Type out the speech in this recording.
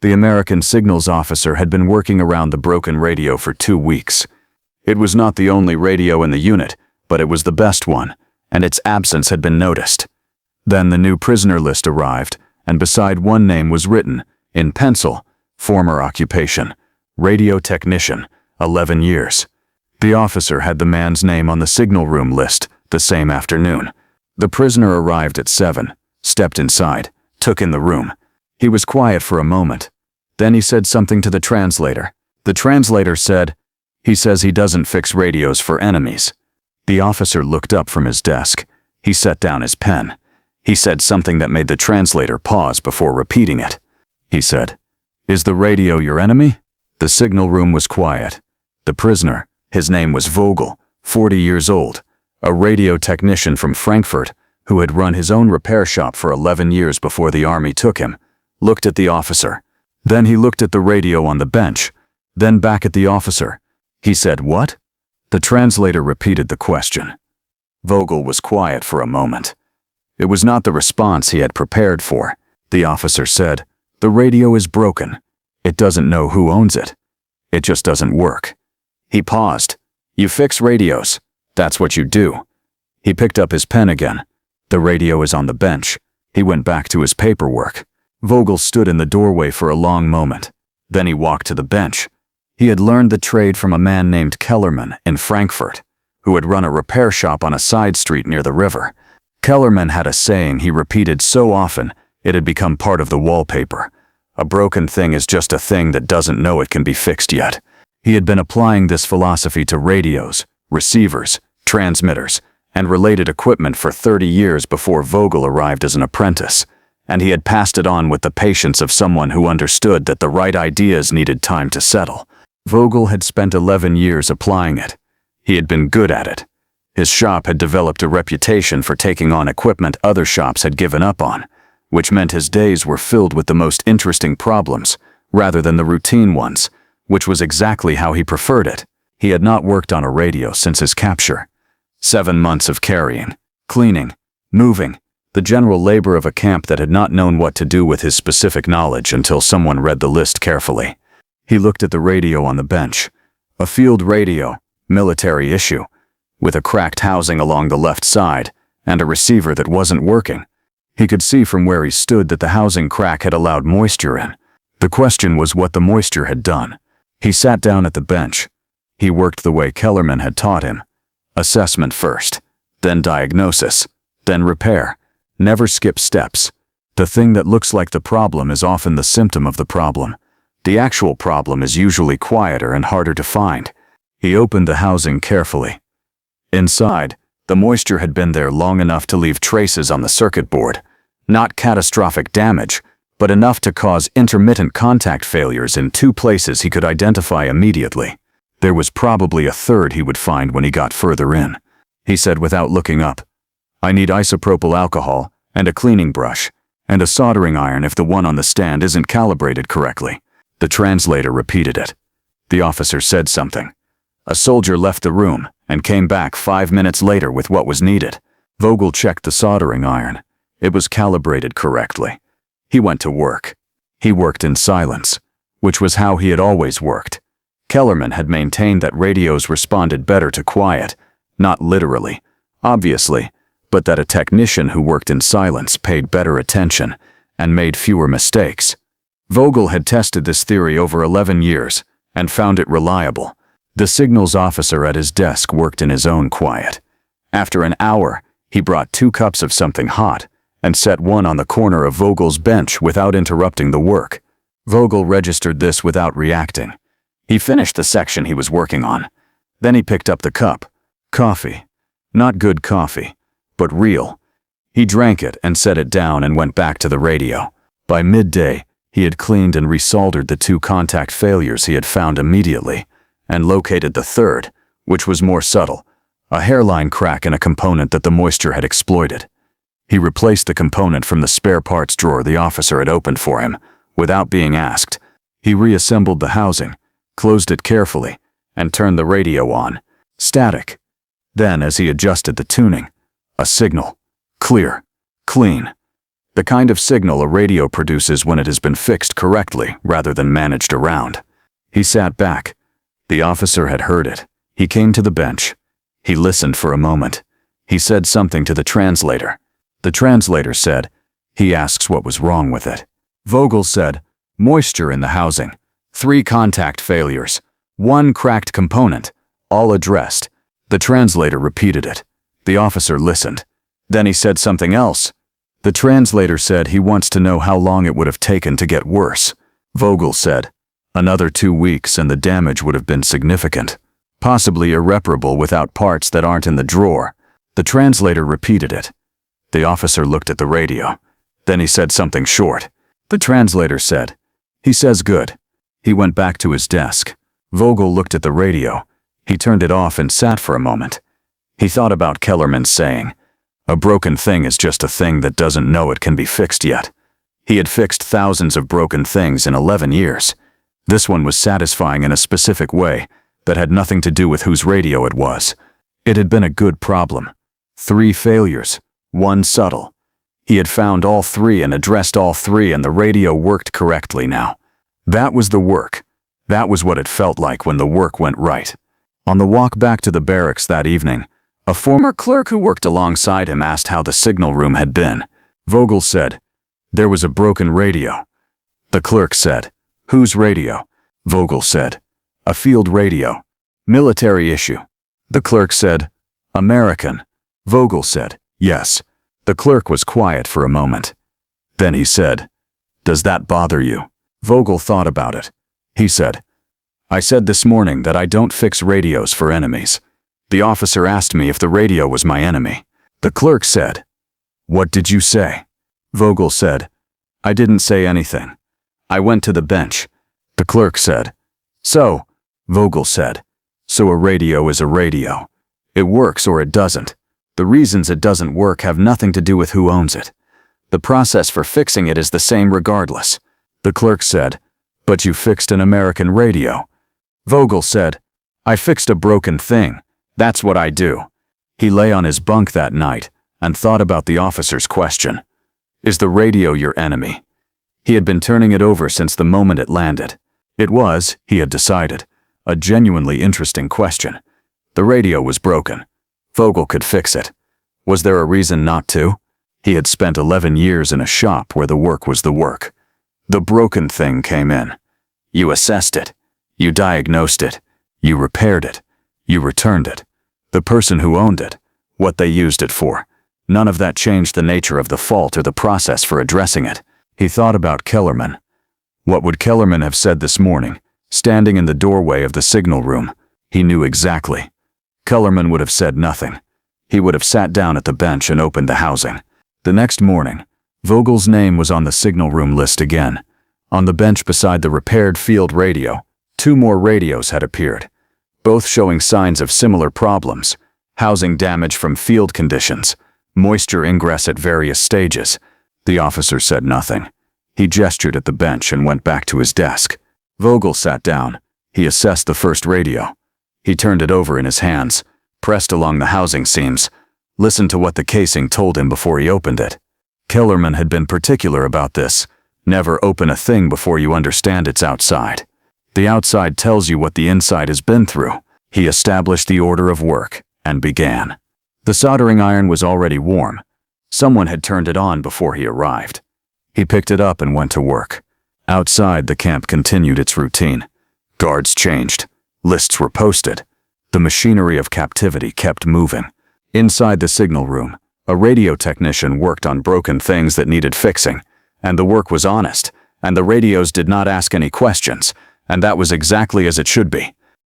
The American signals officer had been working around the broken radio for 2 weeks. It was not the only radio in the unit, but it was the best one, and its absence had been noticed. Then the new prisoner list arrived, and beside one name was written, in pencil, former occupation, radio technician, 11 years. The officer had the man's name on the signal room list the same afternoon. The prisoner arrived at 7, stepped inside, took in the room. He was quiet for a moment. Then he said something to the translator. The translator said, "He says he doesn't fix radios for enemies." The officer looked up from his desk. He set down his pen. He said something that made the translator pause before repeating it. He said, "Is the radio your enemy?" The signal room was quiet. The prisoner, his name was Vogel, 40 years old, a radio technician from Frankfurt who had run his own repair shop for 11 years before the army took him, looked at the officer. Then he looked at the radio on the bench, then back at the officer. He said, "What?" The translator repeated the question. Vogel was quiet for a moment. It was not the response he had prepared for. The officer said, "The radio is broken. It doesn't know who owns it. It just doesn't work." He paused. "You fix radios. That's what you do." He picked up his pen again. The radio is on the bench. He went back to his paperwork. Vogel stood in the doorway for a long moment. Then he walked to the bench. He had learned the trade from a man named Kellerman in Frankfurt, who had run a repair shop on a side street near the river. Kellerman had a saying he repeated so often it had become part of the wallpaper. A broken thing is just a thing that doesn't know it can be fixed yet. He had been applying this philosophy to radios, receivers, transmitters, and related equipment for 30 years before Vogel arrived as an apprentice, and he had passed it on with the patience of someone who understood that the right ideas needed time to settle. Vogel had spent 11 years applying it. He had been good at it. His shop had developed a reputation for taking on equipment other shops had given up on, which meant his days were filled with the most interesting problems, rather than the routine ones, which was exactly how he preferred it. He had not worked on a radio since his capture. 7 months of carrying, cleaning, moving, the general labor of a camp that had not known what to do with his specific knowledge until someone read the list carefully. He looked at the radio on the bench. A field radio, military issue, with a cracked housing along the left side and a receiver that wasn't working. He could see from where he stood that the housing crack had allowed moisture in. The question was what the moisture had done. He sat down at the bench. He worked the way Kellerman had taught him. Assessment first, then diagnosis, then repair. Never skip steps. The thing that looks like the problem is often the symptom of the problem. The actual problem is usually quieter and harder to find. He opened the housing carefully. Inside, the moisture had been there long enough to leave traces on the circuit board. Not catastrophic damage, but enough to cause intermittent contact failures in 2 places he could identify immediately. There was probably a third he would find when he got further in. He said without looking up, "I need isopropyl alcohol and a cleaning brush, and a soldering iron if the one on the stand isn't calibrated correctly." The translator repeated it. The officer said something. A soldier left the room and came back 5 minutes later with what was needed. Vogel checked the soldering iron. It was calibrated correctly. He went to work. He worked in silence, which was how he had always worked. Kellerman had maintained that radios responded better to quiet, not literally, obviously, but that a technician who worked in silence paid better attention and made fewer mistakes. Vogel had tested this theory over 11 years and found it reliable. The signals officer at his desk worked in his own quiet. After an hour, he brought 2 cups of something hot and set one on the corner of Vogel's bench without interrupting the work. Vogel registered this without reacting. He finished the section he was working on. Then he picked up the cup. Coffee. Not good coffee, but real. He drank it and set it down and went back to the radio. By midday, he had cleaned and resoldered the 2 contact failures he had found immediately, and located the third, which was more subtle, a hairline crack in a component that the moisture had exploited. He replaced the component from the spare parts drawer the officer had opened for him, without being asked. He reassembled the housing, closed it carefully, and turned the radio on. Static. Then, as he adjusted the tuning, a signal. Clear. Clean. The kind of signal a radio produces when it has been fixed correctly rather than managed around. He sat back. The officer had heard it. He came to the bench. He listened for a moment. He said something to the translator. The translator said, "He asks what was wrong with it." Vogel said, "Moisture in the housing. 3 contact failures. 1 cracked component. All addressed." The translator repeated it. The officer listened. Then he said something else. The translator said he wants to know how long it would have taken to get worse. Vogel said, "Another 2 weeks and the damage would have been significant. Possibly irreparable without parts that aren't in the drawer." The translator repeated it. The officer looked at the radio. Then he said something short. The translator said, "He says good." He went back to his desk. Vogel looked at the radio. He turned it off and sat for a moment. He thought about Kellerman's saying, "A broken thing is just a thing that doesn't know it can be fixed yet." He had fixed thousands of broken things in 11 years. This one was satisfying in a specific way that had nothing to do with whose radio it was. It had been a good problem. 3 failures, 1 subtle. He had found all 3 and addressed all 3, and the radio worked correctly now. That was the work. That was what it felt like when the work went right. On the walk back to the barracks that evening, a former clerk who worked alongside him asked how the signal room had been. Vogel said, "There was a broken radio." The clerk said, "Whose radio?" Vogel said, "A field radio. Military issue." The clerk said, "American." Vogel said, "Yes." The clerk was quiet for a moment. Then he said, "Does that bother you?" Vogel thought about it. He said, "I said this morning that I don't fix radios for enemies." The officer asked me if the radio was my enemy. The clerk said, "What did you say?" Vogel said, "I didn't say anything. I went to the bench." The clerk said, "So," Vogel said, "so a radio is a radio. It works or it doesn't. The reasons it doesn't work have nothing to do with who owns it. The process for fixing it is the same regardless." The clerk said, "But you fixed an American radio." Vogel said, "I fixed a broken thing. That's what I do." He lay on his bunk that night and thought about the officer's question. Is the radio your enemy? He had been turning it over since the moment it landed. It was, he had decided, a genuinely interesting question. The radio was broken. Vogel could fix it. Was there a reason not to? He had spent 11 years in a shop where the work was the work. The broken thing came in. You assessed it. You diagnosed it. You repaired it. You returned it. The person who owned it. What they used it for. None of that changed the nature of the fault or the process for addressing it. He thought about Kellerman. What would Kellerman have said this morning, standing in the doorway of the signal room? He knew exactly. Kellerman would have said nothing. He would have sat down at the bench and opened the housing. The next morning, Vogel's name was on the signal room list again. On the bench beside the repaired field radio, 2 more radios had appeared, both showing signs of similar problems: housing damage from field conditions, moisture ingress at various stages. The officer said nothing. He gestured at the bench and went back to his desk. Vogel sat down. He assessed the first radio. He turned it over in his hands, pressed along the housing seams, listened to what the casing told him before he opened it. Kellerman had been particular about this. Never open a thing before you understand its outside. The outside tells you what the inside has been through. He established the order of work and began. The soldering iron was already warm. Someone had turned it on before he arrived. He picked it up and went to work. Outside, the camp continued its routine. Guards changed. Lists were posted. The machinery of captivity kept moving. Inside the signal room, a radio technician worked on broken things that needed fixing, and the work was honest, and the radios did not ask any questions, and that was exactly as it should be.